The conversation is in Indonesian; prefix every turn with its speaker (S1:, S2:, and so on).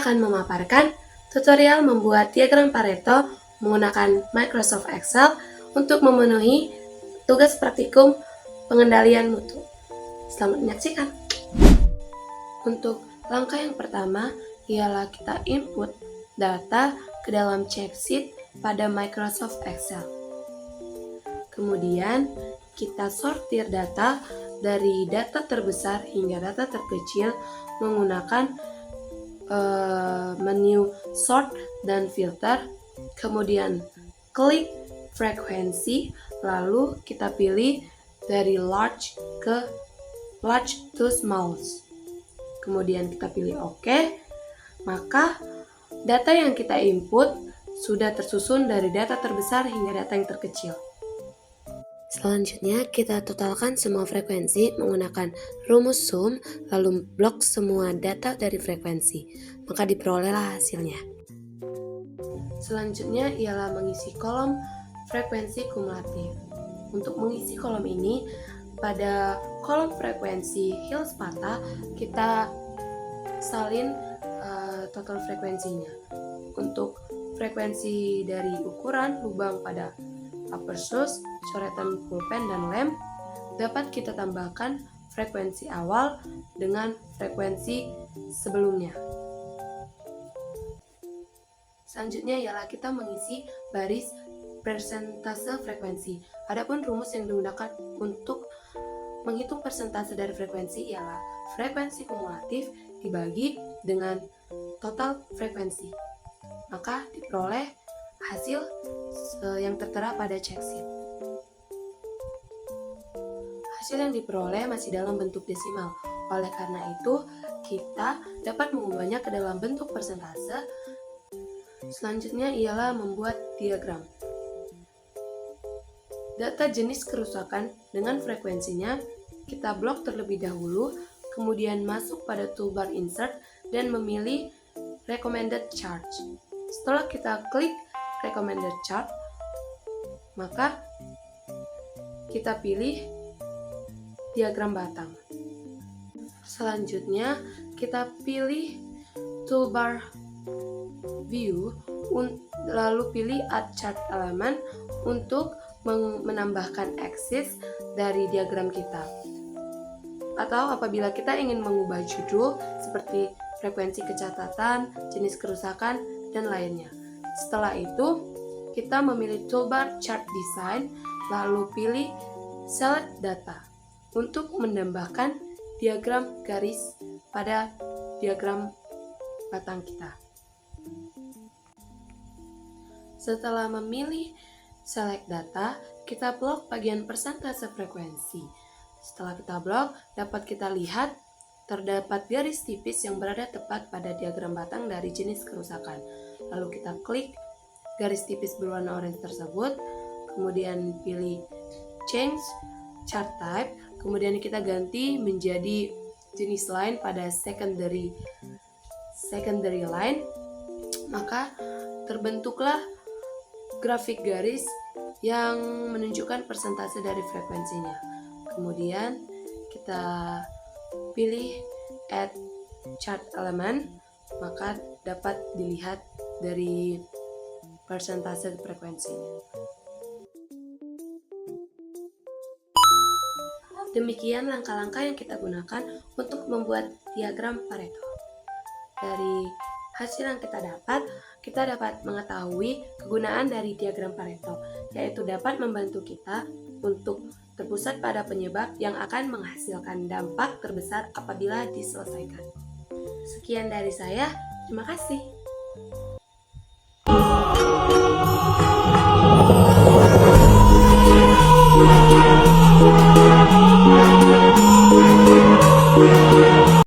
S1: akan memaparkan tutorial membuat diagram Pareto menggunakan Microsoft Excel untuk memenuhi tugas praktikum pengendalian mutu. Selamat menyaksikan. Untuk langkah yang pertama ialah kita input data ke dalam checksheet pada Microsoft Excel. Kemudian kita sortir data dari data terbesar hingga data terkecil menggunakan menu sort dan filter. Kemudian klik frekuensi, lalu kita pilih dari large to small. Kemudian kita pilih OK. Maka data yang kita input sudah tersusun dari data terbesar hingga data yang terkecil. Selanjutnya kita totalkan semua frekuensi menggunakan rumus sum, lalu blok semua data dari frekuensi, maka diperolehlah hasilnya. Selanjutnya ialah mengisi kolom frekuensi kumulatif. Untuk mengisi kolom ini, pada kolom frekuensi Hills patah kita salin total frekuensinya. Untuk frekuensi dari ukuran lubang pada upper source, coretan pulpen dan lem, dapat kita tambahkan frekuensi awal dengan frekuensi sebelumnya. Selanjutnya ialah kita mengisi baris persentase frekuensi. Adapun rumus yang digunakan untuk menghitung persentase dari frekuensi ialah frekuensi kumulatif dibagi dengan total frekuensi. Maka diperoleh hasil yang tertera pada checksheet. Hasil yang diperoleh masih dalam bentuk desimal. Oleh karena itu, kita dapat mengubahnya ke dalam bentuk persentase. Selanjutnya ialah membuat diagram. Data jenis kerusakan dengan frekuensinya kita blok terlebih dahulu, kemudian masuk pada toolbar insert dan memilih recommended chart. Setelah kita klik recommended chart, maka kita pilih diagram batang. Selanjutnya kita pilih toolbar view, lalu pilih add chart element untuk menambahkan axis dari diagram kita. Atau apabila kita ingin mengubah judul seperti frekuensi kecatatan, jenis kerusakan, dan lainnya. Setelah itu, kita memilih toolbar chart design, lalu pilih select data untuk menambahkan diagram garis pada diagram batang kita. Setelah memilih select data, kita blok bagian persentase frekuensi. Setelah kita blok, dapat kita lihat terdapat garis tipis yang berada tepat pada diagram batang dari jenis kerusakan. Lalu kita klik garis tipis berwarna orange tersebut, kemudian pilih change chart type, kemudian kita ganti menjadi jenis line pada secondary line, maka terbentuklah grafik garis yang menunjukkan persentase dari frekuensinya. Kemudian kita pilih add chart element, maka dapat dilihat dari persentase frekuensinya. Demikian langkah-langkah yang kita gunakan untuk membuat diagram Pareto. Dari hasil yang kita dapat mengetahui kegunaan dari diagram Pareto, yaitu dapat membantu kita untuk terpusat pada penyebab yang akan menghasilkan dampak terbesar apabila diselesaikan. Sekian dari saya, terima kasih.